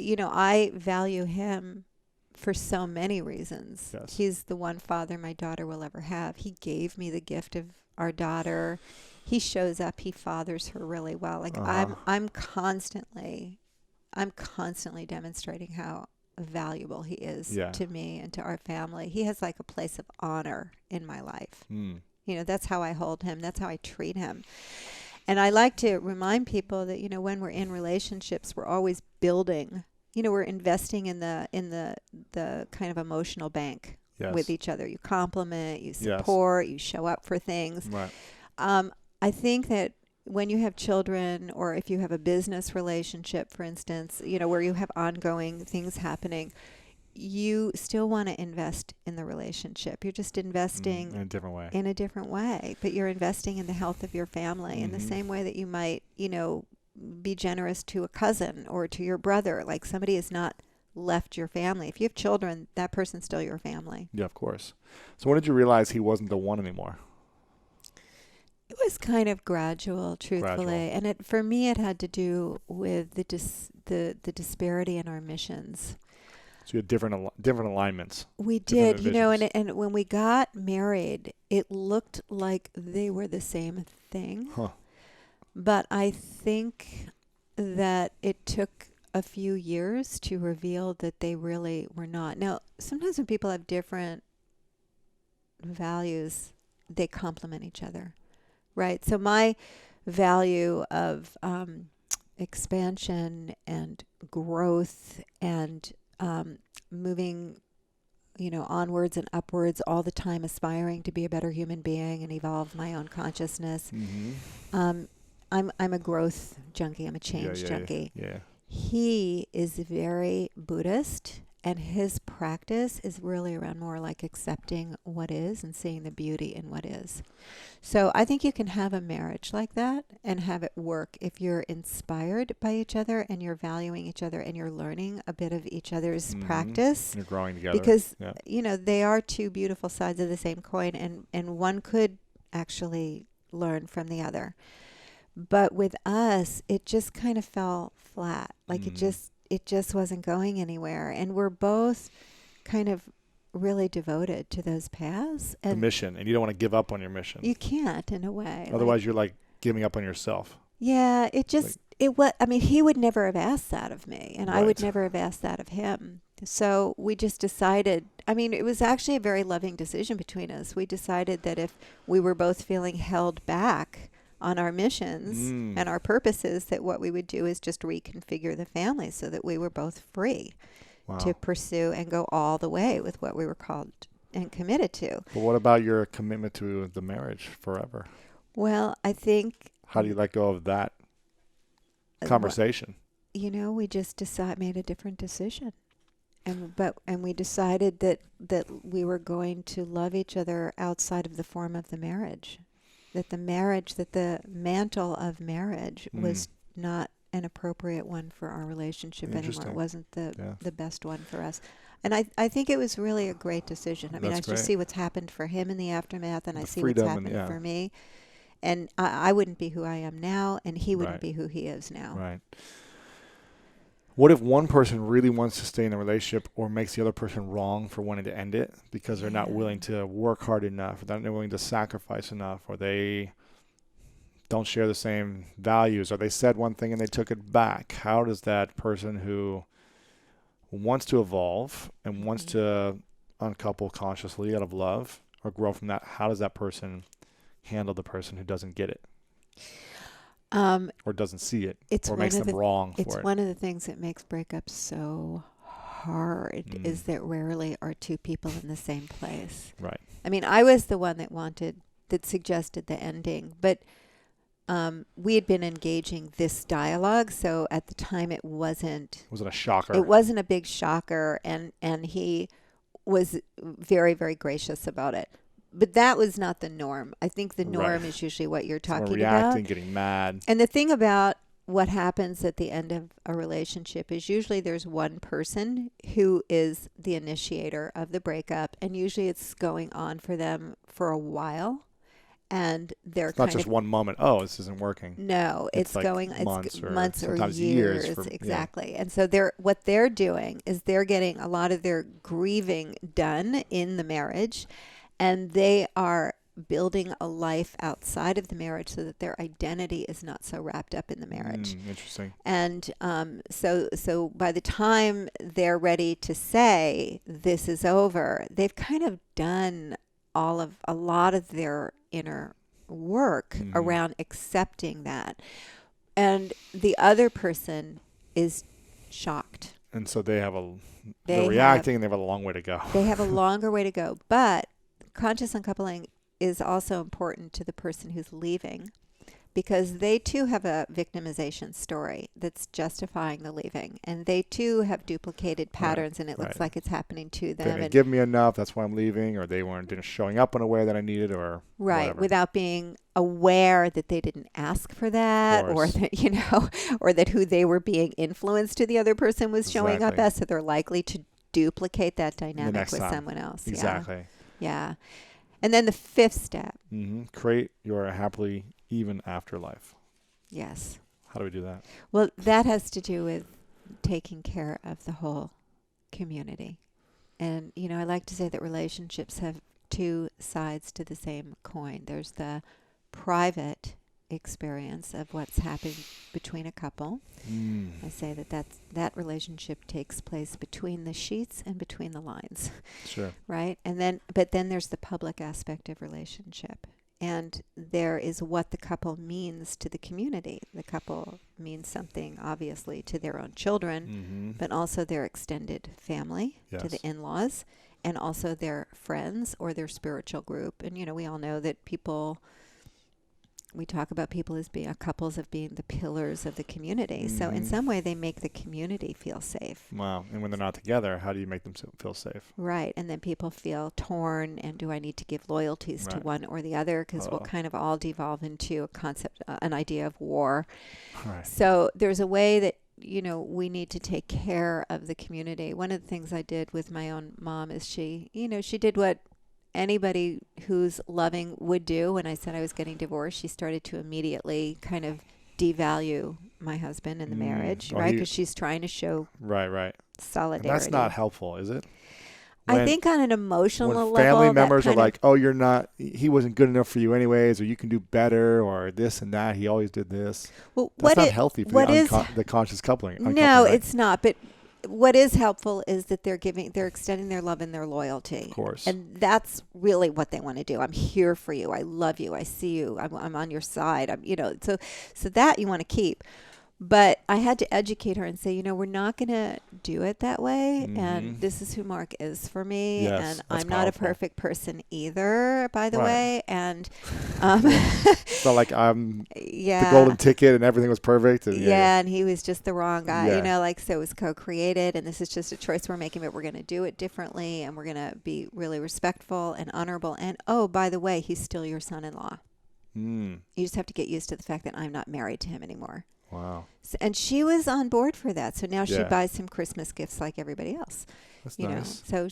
I value him for so many reasons. Yes. He's the one father my daughter will ever have. He gave me the gift of our daughter. He shows up, he fathers her really well. Like I'm constantly demonstrating how valuable he is to me and to our family. He has like a place of honor in my life. That's how I hold him. That's how I treat him. And I like to remind people that, when we're in relationships, we're always building we're investing in the kind of emotional bank with each other. You compliment, you support, you show up for things. Right. I think that when you have children, or if you have a business relationship, for instance, where you have ongoing things happening, you still want to invest in the relationship. You're just investing in a different way. But you're investing in the health of your family in the same way that you might, be generous to a cousin or to your brother. Like, somebody has not left your family. If you have children, that person's still your family. Yeah, of course. So when did you realize he wasn't the one anymore? It was kind of gradual, truthfully. And for me, it had to do with the disparity in our missions. So you had different alignments. We did, and when we got married, it looked like they were the same thing. Huh. But I think that it took a few years to reveal that they really were not. Now, sometimes when people have different values, they complement each other, right? So my value of expansion and growth and moving, onwards and upwards all the time, aspiring to be a better human being and evolve my own consciousness. I'm a growth junkie. I'm a change junkie. Yeah. He is very Buddhist, and his practice is really around more like accepting what is and seeing the beauty in what is. So I think you can have a marriage like that and have it work if you're inspired by each other and you're valuing each other and you're learning a bit of each other's practice. You're growing together. Because, they are two beautiful sides of the same coin, and one could actually learn from the other. But with us, it just kind of fell flat. Like it just wasn't going anywhere. And we're both kind of really devoted to those paths. And the mission. And you don't want to give up on your mission. You can't, in a way. Otherwise, you're like giving up on yourself. Yeah, he would never have asked that of me. And I would never have asked that of him. So we just decided, it was actually a very loving decision between us. We decided that if we were both feeling held back on our missions and our purposes, that what we would do is just reconfigure the family so that we were both free to pursue and go all the way with what we were called and committed to. But what about your commitment to the marriage forever? Well, I think... How do you let go of that conversation? We just made a different decision. And we decided that we were going to love each other outside of the form of the marriage. That the mantle of marriage was not an appropriate one for our relationship anymore. It wasn't the best one for us. And I think it was really a great decision. I just see what's happened for him in the aftermath, and I see what's happened for me. And I wouldn't be who I am now, and he wouldn't be who he is now. Right. What if one person really wants to stay in a relationship or makes the other person wrong for wanting to end it because they're not willing to work hard enough, or they're not willing to sacrifice enough, or they don't share the same values, or they said one thing and they took it back? How does that person who wants to evolve and wants to uncouple consciously out of love or grow from that, how does that person handle the person who doesn't get it? Or doesn't see it, or makes them wrong for it. It's one of the things that makes breakups so hard is that rarely are two people in the same place. Right. I was the one that suggested the ending, but we had been engaging this dialogue, so at the time it wasn't a shocker. It wasn't a big shocker, and he was very, very gracious about it. But that was not the norm. I think the norm is usually what you're talking about. Reacting, getting mad. And the thing about what happens at the end of a relationship is usually there's one person who is the initiator of the breakup, and usually it's going on for them for a while. And they're it's not just one moment. Oh, this isn't working. No, it's like going months or years. Exactly. Yeah. And so what they're doing is they're getting a lot of their grieving done in the marriage. And they are building a life outside of the marriage so that their identity is not so wrapped up in the marriage. Interesting. And so by the time they're ready to say this is over, they've kind of done a lot of their inner work around accepting that. And the other person is shocked. And so they're reacting and they have a long way to go. They have a longer way to go. But conscious uncoupling is also important to the person who's leaving, because they too have a victimization story that's justifying the leaving. And they too have duplicated patterns, and it looks like it's happening to them. They didn't give me enough, that's why I'm leaving, or they didn't showing up in a way that I needed, or whatever. Without being aware that they didn't ask for that, or that, or that who they were being influenced to the other person was showing up as, so they're likely to duplicate that dynamic with someone else. Exactly. Yeah. And then the fifth step. Create your happily even afterlife. Yes. How do we do that? Well, that has to do with taking care of the whole community. And, I like to say that relationships have two sides to the same coin. There's the private experience of what's happening between a couple. I say that relationship takes place between the sheets and between the lines. Sure. Right? But then there's the public aspect of relationship. And there is what the couple means to the community. The couple means something, obviously, to their own children, but also their extended family, to the in-laws, and also their friends or their spiritual group. And, we all know that we talk about people as being couples of being the pillars of the community. So in some way, they make the community feel safe. Wow. And when they're not together, how do you make them feel safe? Right. And then people feel torn. And do I need to give loyalties to one or the other? Because we'll kind of all devolve into a concept, an idea of war. Right. So there's a way that, we need to take care of the community. One of the things I did with my own mom is she did what anybody who's loving would do. When I said I was getting divorced, she started to immediately kind of devalue my husband and the marriage, right? Because she's trying to show solidarity. And that's not helpful, is it? I think on an emotional level, family members are like, "Oh, he wasn't good enough for you anyways, or you can do better, or this and that. He always did this." Well, that's not healthy for the conscious coupling. No, it's not. But what is helpful is that they're extending their love and their loyalty. Of course. And that's really what they want to do. I'm here for you. I love you. I see you. I'm on your side. So that you want to keep. But I had to educate her and say, we're not going to do it that way. And this is who Mark is for me. Yes, and I'm not a perfect person either, by the way. And it's not like I'm the golden ticket and everything was perfect. And, and he was just the wrong guy. So it was co-created. And this is just a choice we're making, but we're going to do it differently. And we're going to be really respectful and honorable. And, oh, by the way, he's still your son-in-law. You just have to get used to the fact that I'm not married to him anymore. Wow. So, and she was on board for that. So now she buys him Christmas gifts like everybody else. That's nice. So,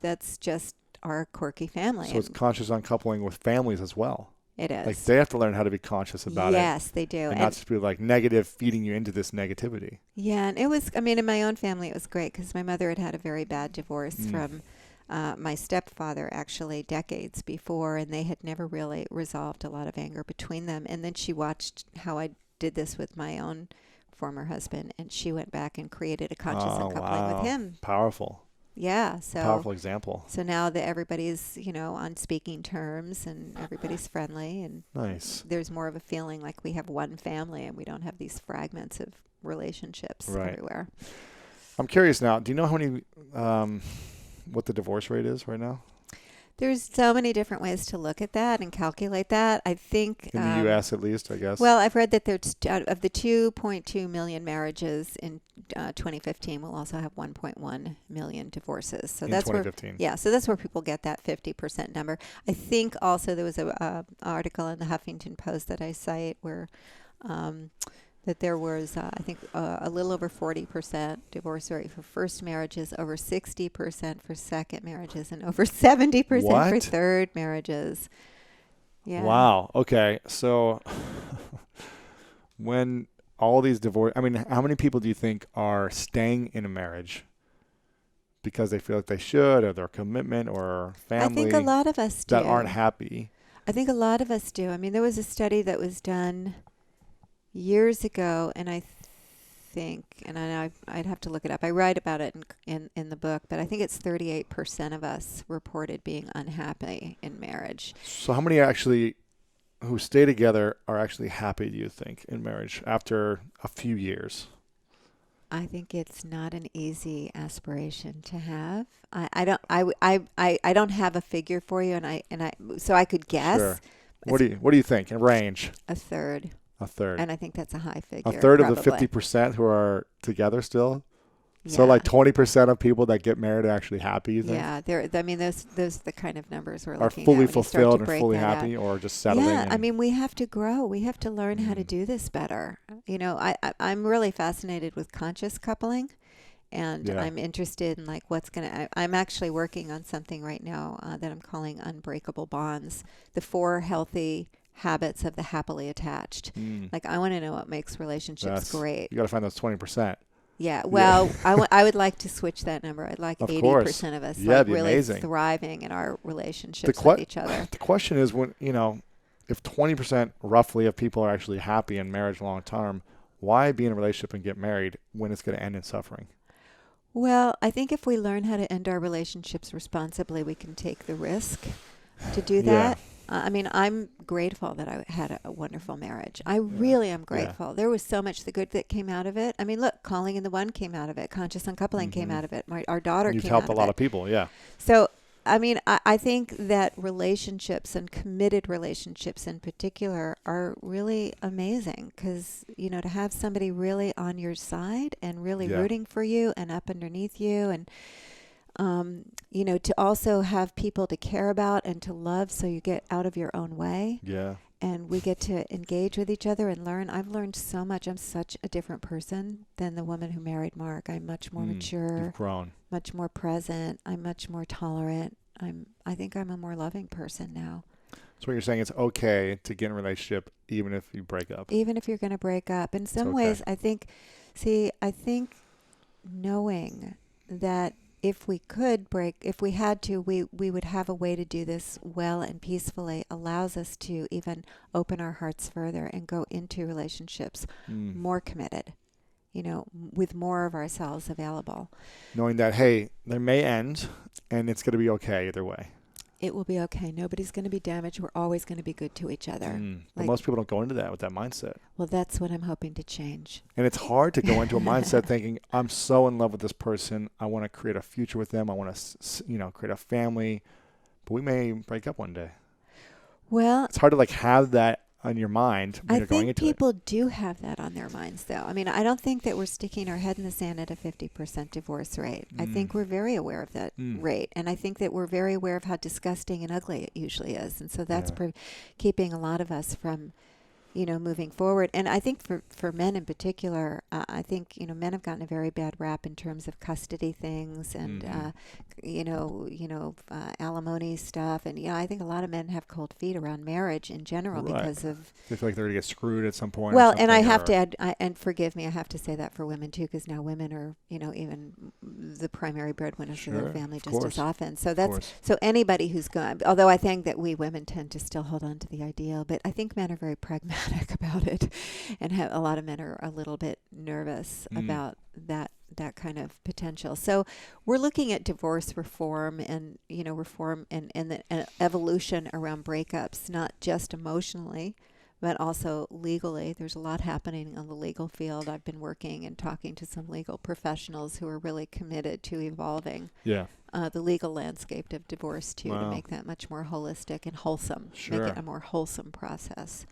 that's just our quirky family. So it's conscious uncoupling with families as well. It is. Like they have to learn how to be conscious about it. Yes, they do. And not just be like negative, feeding you into this negativity. Yeah. And it was, in my own family, it was great because my mother had a very bad divorce from my stepfather, actually, decades before. And they had never really resolved a lot of anger between them. And then she watched how I did this with my own former husband, and she went back and created a conscious uncoupling with him. Powerful. Yeah. So powerful example. So now that everybody's, on speaking terms and everybody's friendly, and nice. There's more of a feeling like we have one family and we don't have these fragments of relationships everywhere. I'm curious now, do you know how many, what the divorce rate is right now? There's so many different ways to look at that and calculate that. I think in the U.S. at least, I guess. Well, I've read that there's of the 2.2 million marriages in 2015, we'll also have 1.1 million divorces. So that's 2015. So that's where people get that 50% number. I think also there was a article in the Huffington Post that I cite where that there was, I think, a little over 40% divorce rate for first marriages, over 60% for second marriages, and over 70% for third marriages. Yeah. Wow. Okay. So when all these how many people do you think are staying in a marriage because they feel like they should, or their commitment or family? I think a lot of us do. That aren't happy. I think a lot of us do. There was a study that was done years ago, and I think, and I'd have to look it up. I write about it in the book, but I think it's 38% of us reported being unhappy in marriage. So how many actually who stay together are actually happy, do you think, in marriage after a few years? I think it's not an easy aspiration to have. I don't have a figure for you, so I could guess. Sure. What do you think? A range? A third. A third. And I think that's a high A figure. third probably. of the 50% who are together still? Yeah. So like 20% of people that get married are actually happy, you think? Yeah, those are the kind of numbers we're Are looking at. fully when you start to fulfilled and break fully that happy out. or just settling? Yeah, I mean, we have to grow. We have to learn how to do this better. You know, I'm really fascinated with conscious coupling, and Yeah. I'm interested in like I'm actually working on something right now that I'm calling Unbreakable Bonds, the 4 healthy habits of the happily attached. Like, I want to know what makes relationships great. You got to find those 20%. Yeah, well, I would like to switch that number. I'd like Of 80% of us that'd be really amazing. thriving in our relationships with each other. The question is, when if 20% roughly of people are actually happy in marriage long term, why be in a relationship and get married when it's going to end in suffering? Well, I think if we learn how to end our relationships responsibly, we can take the risk to do that. I mean, I'm grateful that I had a wonderful marriage. I really am grateful. There was so much the good that came out of it. I mean, look, Calling in the One came out of it. Conscious Uncoupling came out of it. Our daughter came out of it. You've helped a lot of people, yeah. So, I mean, I think that relationships and committed relationships in particular are really amazing because, to have somebody really on your side and really rooting for you and up underneath you and, to also have people to care about and to love so you get out of your own way. Yeah. And we get to engage with each other and learn. I've learned so much. I'm such a different person than the woman who married Mark. I'm much more mature. You've grown. Much more present. I'm much more tolerant. I think I'm a more loving person now. So what you're saying, it's okay to get in a relationship even if you break up. Even if you're going to break up. In some ways, I think knowing that if we had to, we would have a way to do this well and peacefully allows us to even open our hearts further and go into relationships more committed, with more of ourselves available. Knowing that, hey, they may end and it's going to be okay either way. It will be okay. Nobody's going to be damaged. We're always going to be good to each other. But most people don't go into that with that mindset. Well, that's what I'm hoping to change. And it's hard to go into a mindset thinking, I'm so in love with this person. I want to create a future with them. I want to, create a family. But we may break up one day. Well, it's hard to have that on your mind when you're going into it. I think people do have that on their minds, though. I mean, I don't think that we're sticking our head in the sand at a 50% divorce rate. I think we're very aware of that rate. And I think that we're very aware of how disgusting and ugly it usually is. And so that's keeping a lot of us from, moving forward. And I think for men in particular, I think, men have gotten a very bad rap in terms of custody things and, alimony stuff. And, I think a lot of men have cold feet around marriage in general because of... They feel like they're going to get screwed at some point. Well, and I have to add, and forgive me, I have to say that for women too, because now women are, even the primary breadwinners of their family just as often. So so anybody who's gone, although I think that we women tend to still hold on to the ideal, but I think men are very pragmatic about it, and a lot of men are a little bit nervous about that kind of potential. So we're looking at divorce reform and reform and the evolution around breakups, not just emotionally but also legally. There's a lot happening on the legal field. I've been working and talking to some legal professionals who are really committed to evolving the legal landscape of divorce too, to make that much more holistic and wholesome, make it a more wholesome process.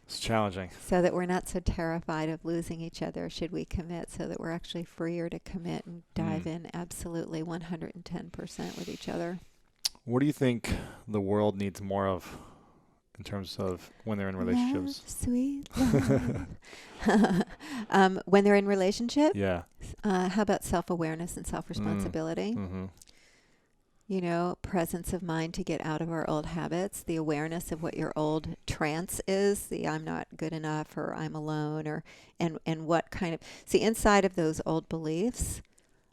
It's challenging. So that we're not so terrified of losing each other should we commit, so that we're actually freer to commit and dive in absolutely 110% with each other. What do you think the world needs more of in terms of when they're in relationships? Love, sweet love. When they're in relationship? Yeah. How about self-awareness and self-responsibility? Presence of mind to get out of our old habits, the awareness of what your old trance is, the I'm not good enough or I'm alone, and what kind of... See, inside of those old beliefs,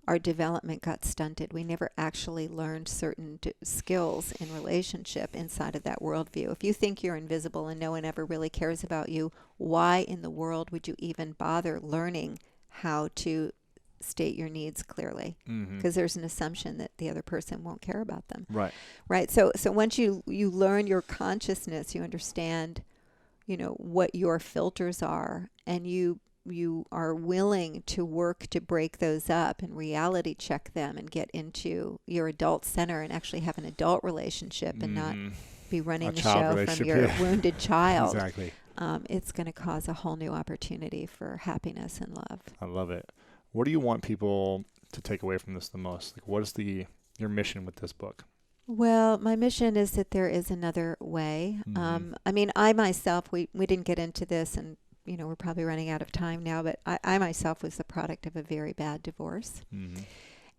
our development got stunted. We never actually learned certain skills in relationship inside of that worldview. If you think you're invisible and no one ever really cares about you, why in the world would you even bother learning how to state your needs clearly? Because there's an assumption that the other person won't care about them. Right. So once you learn your consciousness, you understand, what your filters are, and you you are willing to work to break those up and reality check them and get into your adult center and actually have an adult relationship and not be running the show from your wounded child. Exactly. It's going to cause a whole new opportunity for happiness and love. I love it. What do you want people to take away from this the most? Like, what is your mission with this book? Well, my mission is that there is another way. I mean, I myself, we didn't get into this, and we're probably running out of time now, but I myself was the product of a very bad divorce.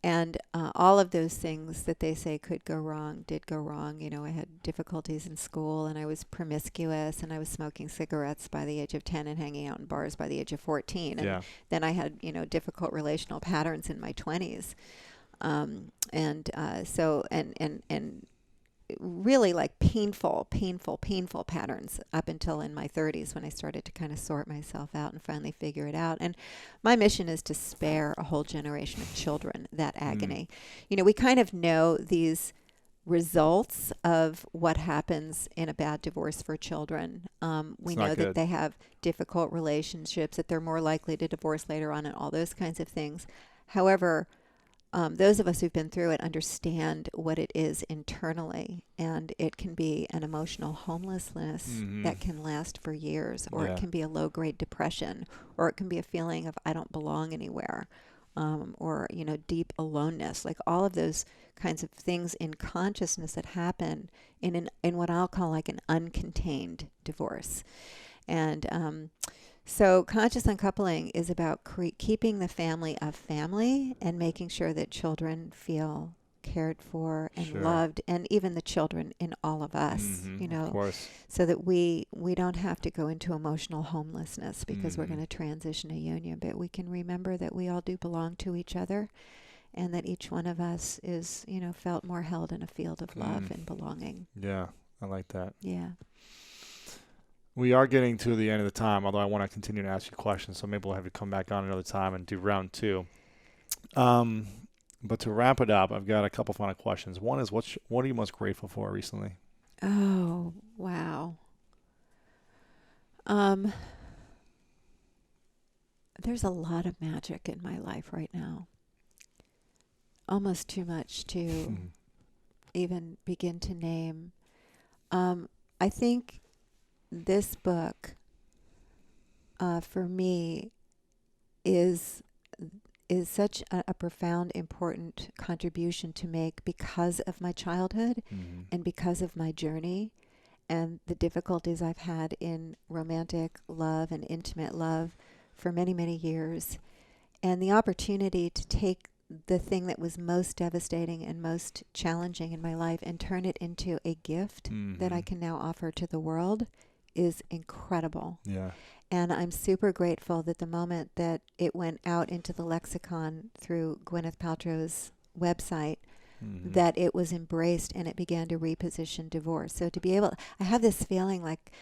And all of those things that they say could go wrong did go wrong. I had difficulties in school, and I was promiscuous, and I was smoking cigarettes by the age of 10 and hanging out in bars by the age of 14. And then I had, difficult relational patterns in my 20s. So really like painful patterns up until in my 30s when I started to kind of sort myself out and finally figure it out. And my mission is to spare a whole generation of children that agony. We kind of know these results of what happens in a bad divorce for children. We know that they have difficult relationships, that they're more likely to divorce later on, and all those kinds of things. However, those of us who've been through it understand what it is internally, and it can be an emotional homelessness that can last for years, or it can be a low-grade depression, or it can be a feeling of I don't belong anywhere, or deep aloneness, like all of those kinds of things in consciousness that happen in what I'll call like an uncontained divorce. And so conscious uncoupling is about keeping the family a family and making sure that children feel cared for and loved, and even the children in all of us, of course. So that we don't have to go into emotional homelessness because we're going to transition a union, but we can remember that we all do belong to each other, and that each one of us is, felt more held in a field of love and belonging. Yeah, I like that. Yeah. We are getting to the end of the time, although I want to continue to ask you questions, so maybe we'll have you come back on another time and do round 2. But to wrap it up, I've got a couple final questions. One is, what are you most grateful for recently? Oh, wow. There's a lot of magic in my life right now. Almost too much to even begin to name. I think this book, for me, is such a profound, important contribution to make because of my childhood and because of my journey and the difficulties I've had in romantic love and intimate love for many, many years. And the opportunity to take the thing that was most devastating and most challenging in my life and turn it into a gift that I can now offer to the world is incredible. Yeah. And I'm super grateful that the moment that it went out into the lexicon through Gwyneth Paltrow's website, that it was embraced and it began to reposition divorce. So to be able, I have this feeling like,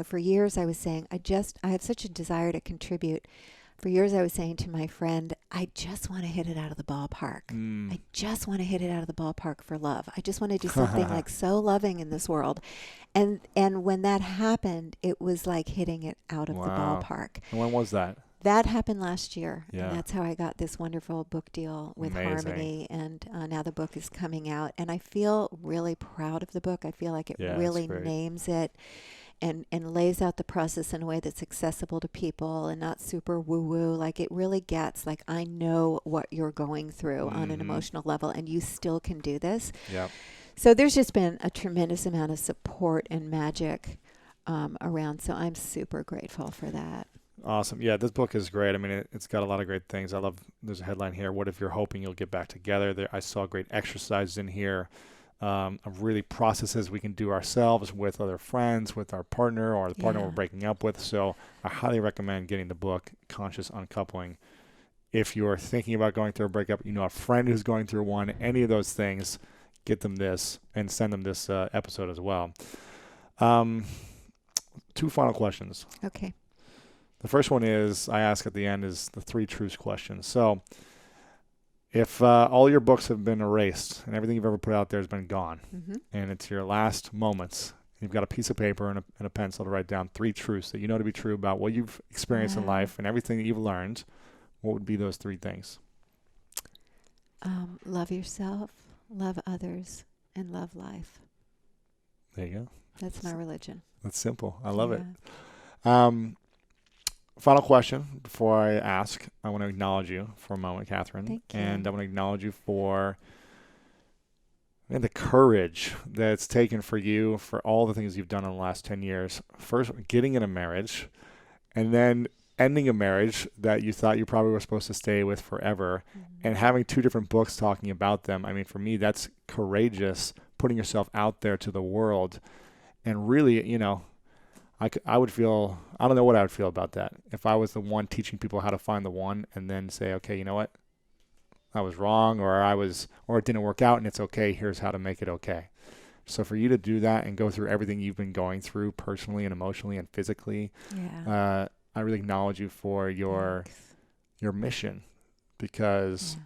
for years I was saying, I have such a desire to contribute. For years I was saying to my friend, I just want to hit it out of the ballpark. I just want to hit it out of the ballpark for love. I just want to do something like so loving in this world. And when that happened, it was like hitting it out of the ballpark. And when was that? That happened last year. Yeah. And that's how I got this wonderful book deal with Harmony. And now the book is coming out. And I feel really proud of the book. I feel like it really names it and lays out the process in a way that's accessible to people and not super woo-woo. Like it really gets, like, I know what you're going through on an emotional level, and you still can do this. Yep. So there's just been a tremendous amount of support and magic around. So I'm super grateful for that. Awesome. Yeah, this book is great. I mean, it's got a lot of great things. I love, there's a headline here, what if you're hoping you'll get back together? I saw great exercises in here of really processes we can do ourselves with other friends, with our partner, or the partner we're breaking up with. So I highly recommend getting the book, Conscious Uncoupling. If you're thinking about going through a breakup, a friend who's going through one, any of those things, get them this and send them this episode as well. 2 final questions. Okay. The first one I ask at the end, is the 3 truths question. So if all your books have been erased and everything you've ever put out there has been gone, and it's your last moments You've got a piece of paper and a pencil to write down 3 truths that you know to be true about what you've experienced in life and everything that you've learned. What would be those 3 things? Love yourself, love others, and love life. There you go. That's my religion. That's simple. I love it. Final question before I ask. I want to acknowledge you for a moment, Katherine. Thank you. And I want to acknowledge you for the courage that it's taken for you for all the things you've done in the last 10 years. First, getting in a marriage, and then ending a marriage that you thought you probably were supposed to stay with forever, and having 2 different books talking about them. I mean, for me, that's courageous, putting yourself out there to the world. And really, I would feel, I don't know what I would feel about that. If I was the one teaching people how to find the one and then say, okay, you know what? I was wrong, or it didn't work out, and it's okay. Here's how to make it okay. So for you to do that and go through everything you've been going through personally and emotionally and physically, I really acknowledge you for your mission, because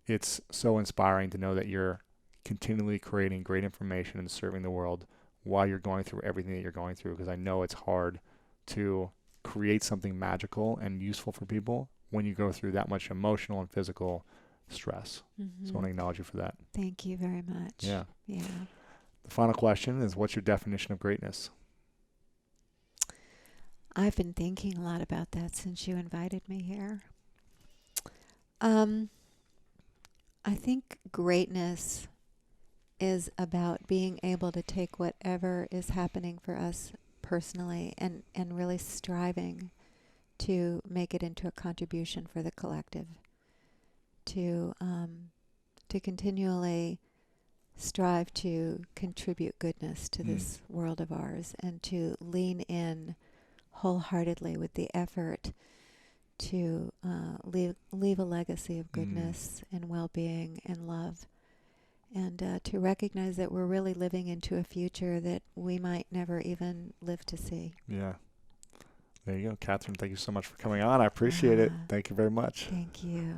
it's so inspiring to know that you're continually creating great information and serving the world while you're going through everything that you're going through, because I know it's hard to create something magical and useful for people when you go through that much emotional and physical stress. So I want to acknowledge you for that. Thank you very much. Yeah. Yeah. The final question is, what's your definition of greatness? I've been thinking a lot about that since you invited me here. I think greatness is about being able to take whatever is happening for us personally and really striving to make it into a contribution for the collective, to continually strive to contribute goodness to this world of ours, and to lean in wholeheartedly with the effort to leave a legacy of goodness and well-being and love, and to recognize that we're really living into a future that we might never even live to see. Yeah. There you go. Katherine, thank you so much for coming on. I appreciate it. Thank you very much. Thank you.